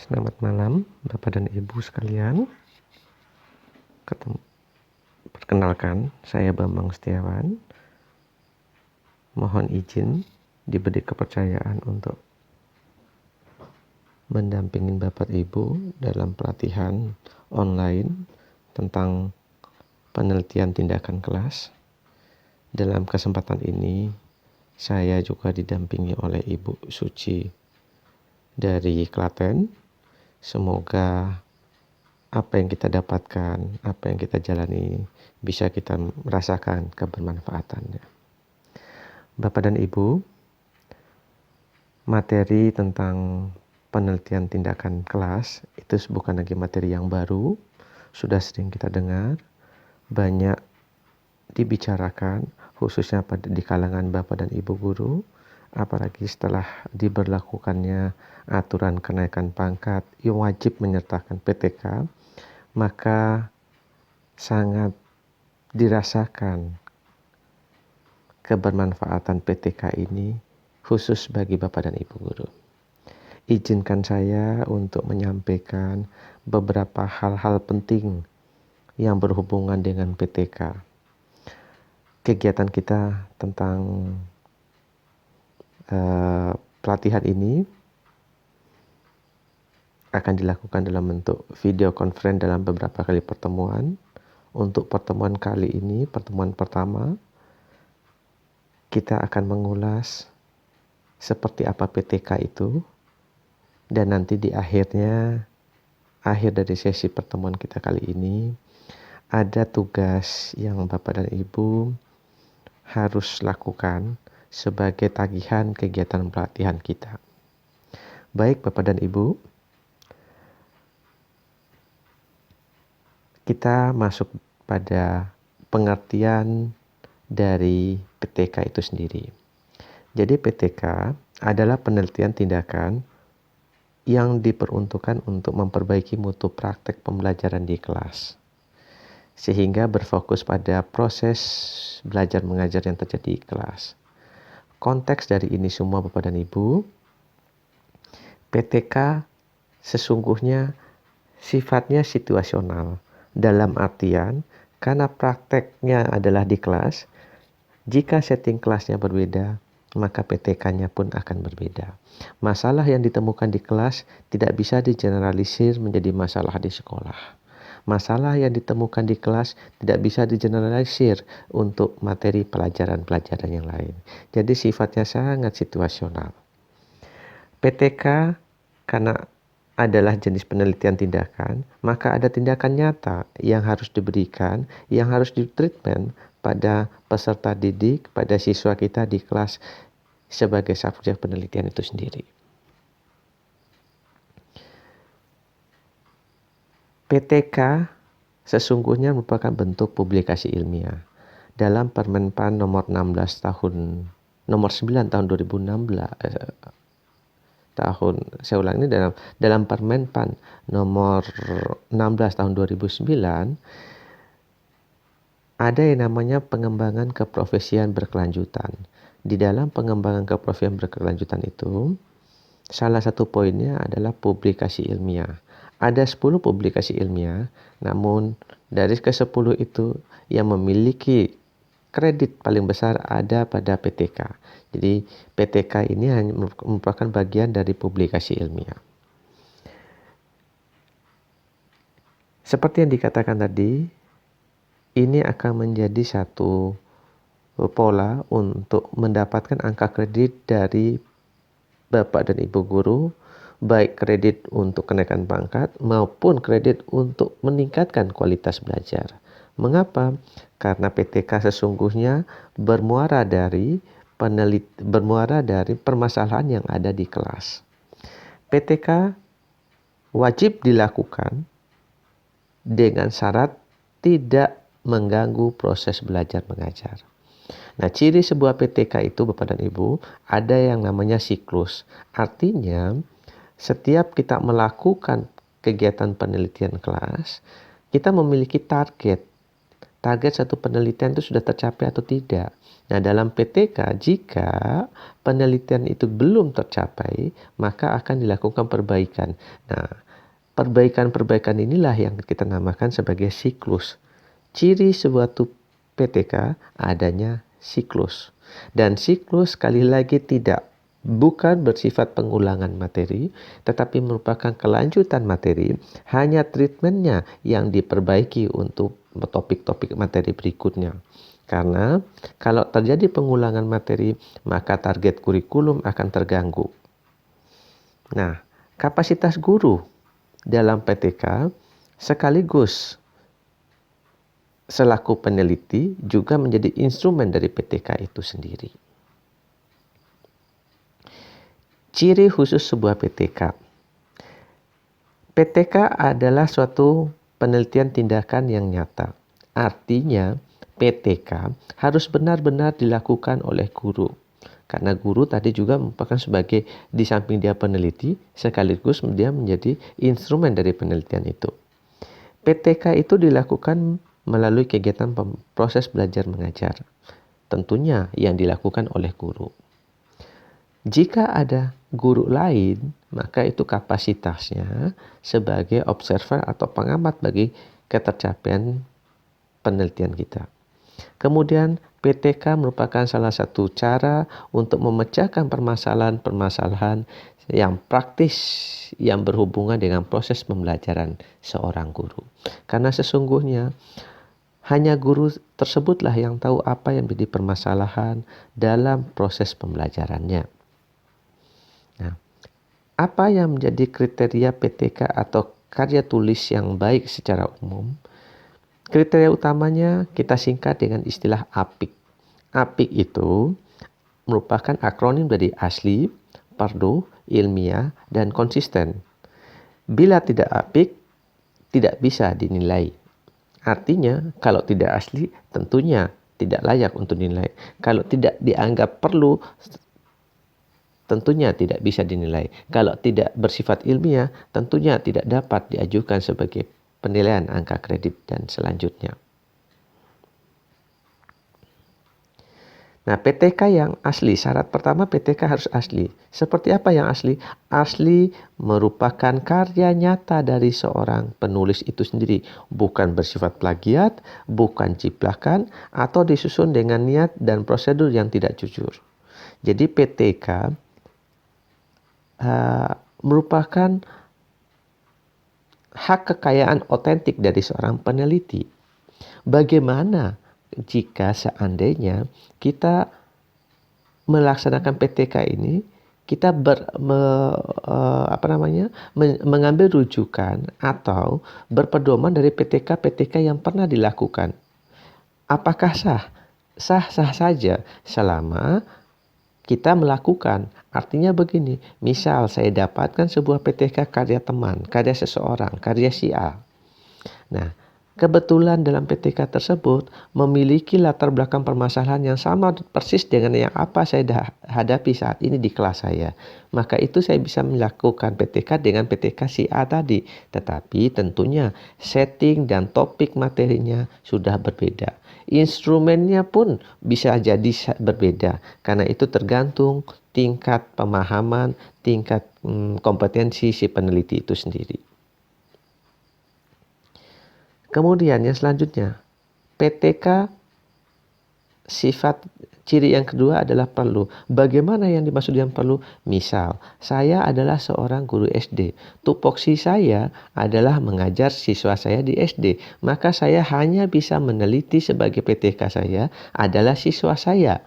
Selamat malam Bapak dan Ibu sekalian. Perkenalkan, saya Bambang Setiawan. Mohon izin diberi kepercayaan untuk mendampingi Bapak Ibu dalam pelatihan online tentang penelitian tindakan kelas. Dalam kesempatan ini, saya juga didampingi oleh Ibu Suci dari Klaten. Semoga apa yang kita dapatkan, apa yang kita jalani, bisa kita merasakan kebermanfaatannya. Bapak dan Ibu, materi tentang penelitian tindakan kelas itu bukan lagi materi yang baru, sudah sering kita dengar, banyak dibicarakan, khususnya di kalangan Bapak dan Ibu guru, apalagi setelah diberlakukannya aturan kenaikan pangkat yang wajib menyertakan PTK, maka sangat dirasakan kebermanfaatan PTK ini khusus bagi Bapak dan Ibu guru. Izinkan saya untuk menyampaikan beberapa hal-hal penting yang berhubungan dengan PTK. Kegiatan kita tentang pelatihan ini akan dilakukan dalam bentuk video conference dalam beberapa kali pertemuan. Untuk pertemuan kali ini, pertemuan pertama, kita akan mengulas seperti apa PTK itu, dan nanti di akhir dari sesi pertemuan kita kali ini, ada tugas yang Bapak dan Ibu harus lakukan sebagai tagihan kegiatan pelatihan kita. Baik Bapak dan Ibu, kita masuk pada pengertian dari PTK itu sendiri. Jadi PTK adalah penelitian tindakan yang diperuntukkan untuk memperbaiki mutu praktek pembelajaran di kelas, sehingga berfokus pada proses belajar mengajar yang terjadi di kelas. Konteks dari ini semua Bapak dan Ibu, PTK sesungguhnya sifatnya situasional, dalam artian karena prakteknya adalah di kelas, jika setting kelasnya berbeda, maka PTK-nya pun akan berbeda. Masalah yang ditemukan di kelas tidak bisa digeneralisir menjadi masalah di sekolah. Masalah yang ditemukan di kelas tidak bisa digeneralisir untuk materi pelajaran-pelajaran yang lain. Jadi sifatnya sangat situasional. PTK karena adalah jenis penelitian tindakan, maka ada tindakan nyata yang harus diberikan, yang harus ditreatment pada peserta didik, pada siswa kita di kelas sebagai subjek penelitian itu sendiri. PTK sesungguhnya merupakan bentuk publikasi ilmiah. Dalam Permenpan nomor 9 tahun 2016 dalam Permenpan nomor 16 tahun 2009 ada yang namanya pengembangan keprofesian berkelanjutan. Di dalam pengembangan keprofesian berkelanjutan itu, salah satu poinnya adalah publikasi ilmiah. Ada 10 publikasi ilmiah, namun dari ke-10 itu yang memiliki kredit paling besar ada pada PTK. Jadi PTK ini hanya merupakan bagian dari publikasi ilmiah. Seperti yang dikatakan tadi, ini akan menjadi satu pola untuk mendapatkan angka kredit dari Bapak dan Ibu guru, baik kredit untuk kenaikan pangkat maupun kredit untuk meningkatkan kualitas belajar. Mengapa? Karena PTK sesungguhnya bermuara dari permasalahan yang ada di kelas. PTK wajib dilakukan dengan syarat tidak mengganggu proses belajar mengajar. Nah, ciri sebuah PTK itu Bapak dan Ibu ada yang namanya siklus. Artinya, setiap kita melakukan kegiatan penelitian kelas, kita memiliki target target satu penelitian itu sudah tercapai atau tidak. Nah, dalam PTK, jika penelitian itu belum tercapai, maka akan dilakukan perbaikan. Nah, perbaikan-perbaikan inilah yang kita namakan sebagai siklus. Ciri suatu PTK adanya siklus. Dan siklus sekali lagi bukan bersifat pengulangan materi, tetapi merupakan kelanjutan materi, hanya treatmentnya yang diperbaiki untuk topik-topik materi berikutnya. Karena kalau terjadi pengulangan materi, maka target kurikulum akan terganggu. Nah, kapasitas guru dalam PTK sekaligus selaku peneliti juga menjadi instrumen dari PTK itu sendiri. Ciri khusus sebuah PTK. PTK adalah suatu penelitian tindakan yang nyata. Artinya, PTK harus benar-benar dilakukan oleh guru. Karena guru tadi juga merupakan sebagai, di samping dia peneliti, sekaligus dia menjadi instrumen dari penelitian itu. PTK itu dilakukan melalui kegiatan proses belajar mengajar. Tentunya yang dilakukan oleh guru. Jika ada guru lain, maka itu kapasitasnya sebagai observer atau pengamat bagi ketercapaian penelitian kita. Kemudian PTK merupakan salah satu cara untuk memecahkan permasalahan-permasalahan yang praktis yang berhubungan dengan proses pembelajaran seorang guru. Karena sesungguhnya hanya guru tersebutlah yang tahu apa yang menjadi permasalahan dalam proses pembelajarannya. Nah, apa yang menjadi kriteria PTK atau karya tulis yang baik secara umum? Kriteria utamanya kita singkat dengan istilah APIK. APIK itu merupakan akronim dari asli, perlu, ilmiah, dan konsisten. Bila tidak APIK, tidak bisa dinilai. Artinya, kalau tidak asli, tentunya tidak layak untuk dinilai. Kalau tidak dianggap perlu, tentunya tidak bisa dinilai. Kalau tidak bersifat ilmiah, tentunya tidak dapat diajukan sebagai penilaian angka kredit dan selanjutnya. Nah, PTK yang asli, syarat pertama PTK harus asli. Seperti apa yang asli? Asli merupakan karya nyata dari seorang penulis itu sendiri. Bukan bersifat plagiat, bukan ciplakan, atau disusun dengan niat dan prosedur yang tidak jujur. Jadi PTK merupakan hak kekayaan otentik dari seorang peneliti. Bagaimana jika seandainya kita melaksanakan PTK ini, kita mengambil rujukan atau berpedoman dari PTK-PTK yang pernah dilakukan. Apakah sah? Sah-sah saja selama kita melakukan. Artinya begini, misal saya dapatkan sebuah PTK karya teman, karya seseorang, karya si A. Nah, kebetulan dalam PTK tersebut memiliki latar belakang permasalahan yang sama persis dengan yang apa saya hadapi saat ini di kelas saya. Maka itu saya bisa melakukan PTK dengan PTK si A tadi. Tetapi tentunya setting dan topik materinya sudah berbeda. Instrumennya pun bisa jadi berbeda. Karena itu tergantung tingkat pemahaman, tingkat kompetensi si peneliti itu sendiri. Kemudian yang selanjutnya, PTK sifat ciri yang kedua adalah perlu. Bagaimana yang dimaksud dengan perlu? Misal, saya adalah seorang guru SD. Tupoksi saya adalah mengajar siswa saya di SD. Maka saya hanya bisa meneliti sebagai PTK saya adalah siswa saya.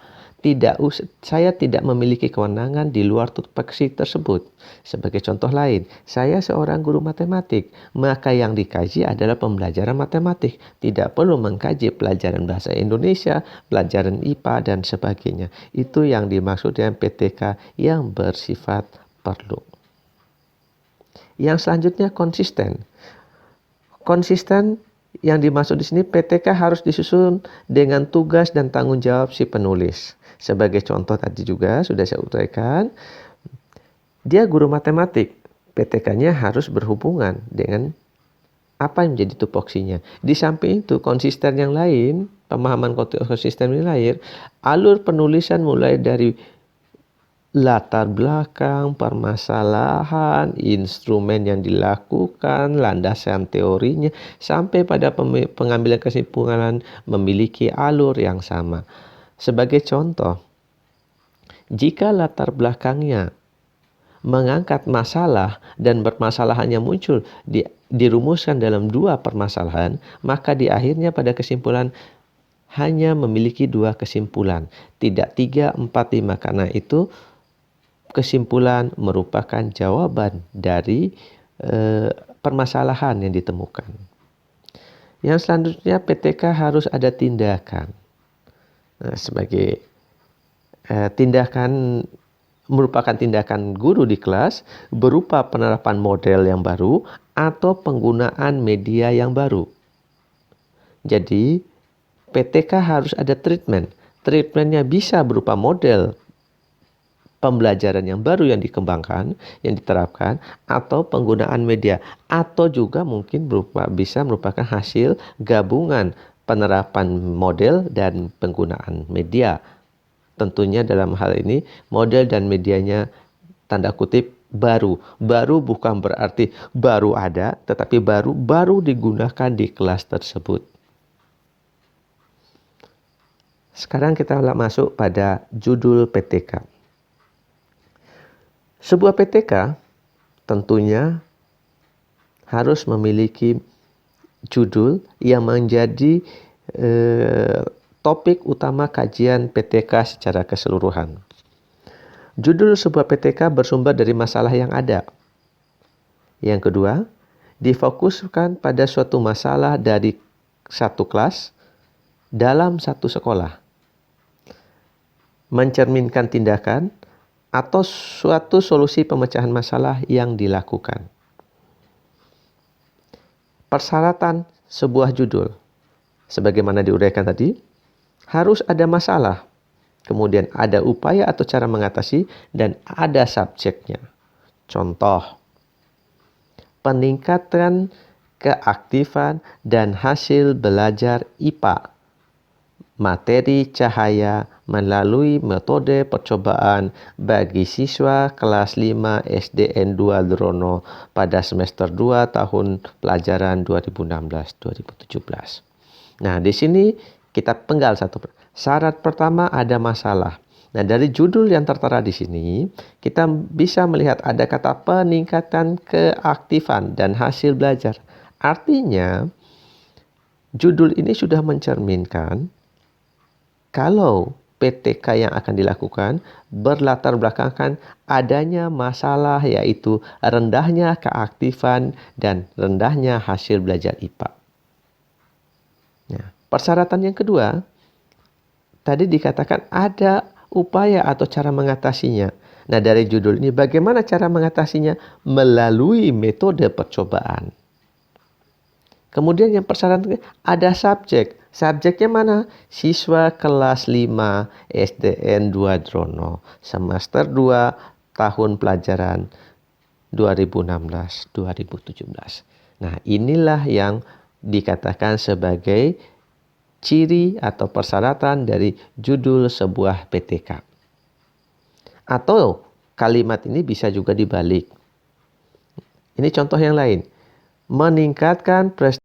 Saya tidak memiliki kewenangan di luar tupoksi tersebut. Sebagai contoh lain, saya seorang guru matematik, maka yang dikaji adalah pembelajaran matematik. Tidak perlu mengkaji pelajaran bahasa Indonesia, pelajaran IPA, dan sebagainya. Itu yang dimaksud dengan PTK yang bersifat perlu. Yang selanjutnya konsisten. Konsisten yang dimaksud di sini PTK harus disusun dengan tugas dan tanggung jawab si penulis. Sebagai contoh tadi juga sudah saya uraikan, dia guru matematik, PTK-nya harus berhubungan dengan Apa yang menjadi tupoksinya? Di samping itu, konsisten yang lain, pemahaman konsisten yang lain, alur penulisan mulai dari latar belakang, permasalahan, instrumen yang dilakukan, landasan teorinya, sampai pada pengambilan kesimpulan memiliki alur yang sama. Sebagai contoh, jika latar belakangnya mengangkat masalah dan permasalahannya muncul dirumuskan dalam dua permasalahan, maka di akhirnya pada kesimpulan hanya memiliki dua kesimpulan, tidak 3, 4, 5. Karena itu kesimpulan merupakan jawaban dari permasalahan yang ditemukan. Yang selanjutnya, PTK harus ada tindakan. Nah, sebagai tindakan merupakan tindakan guru di kelas berupa penerapan model yang baru atau penggunaan media yang baru. Jadi, PTK harus ada treatment. Treatmentnya bisa berupa model pembelajaran yang baru yang dikembangkan, yang diterapkan, atau penggunaan media, atau juga mungkin bisa merupakan hasil gabungan penerapan model dan penggunaan media. Tentunya dalam hal ini model dan medianya tanda kutip baru. Baru bukan berarti baru ada, tetapi baru digunakan di kelas tersebut. Sekarang kita masuk pada judul PTK. Sebuah PTK tentunya harus memiliki judul yang menjadi topik utama kajian PTK secara keseluruhan. Judul sebuah PTK bersumber dari masalah yang ada. Yang kedua, difokuskan pada suatu masalah dari satu kelas dalam satu sekolah. Mencerminkan tindakan atau suatu solusi pemecahan masalah yang dilakukan. Persyaratan sebuah judul, sebagaimana diuraikan tadi, harus ada masalah, kemudian ada upaya atau cara mengatasi, dan ada subjeknya. Contoh, peningkatan keaktifan dan hasil belajar IPA, materi cahaya melalui metode percobaan bagi siswa kelas 5 SDN 2 Drono pada semester 2 tahun pelajaran 2016-2017. Nah, di sini kita penggal satu. Syarat pertama ada masalah. Nah, dari judul yang tertera di sini, kita bisa melihat ada kata peningkatan keaktifan dan hasil belajar. Artinya, judul ini sudah mencerminkan kalau PTK yang akan dilakukan berlatar belakangkan adanya masalah, yaitu rendahnya keaktifan dan rendahnya hasil belajar IPA. Nah, persyaratan yang kedua, tadi dikatakan ada upaya atau cara mengatasinya. Nah, dari judul ini bagaimana cara mengatasinya? Melalui metode percobaan. Kemudian yang persyaratan ada subjek. Subjeknya mana? Siswa kelas 5 SDN 2 Drono, semester 2 tahun pelajaran 2016-2017. Nah, inilah yang dikatakan sebagai ciri atau persyaratan dari judul sebuah PTK. Atau kalimat ini bisa juga dibalik. Ini contoh yang lain. Meningkatkan prestasi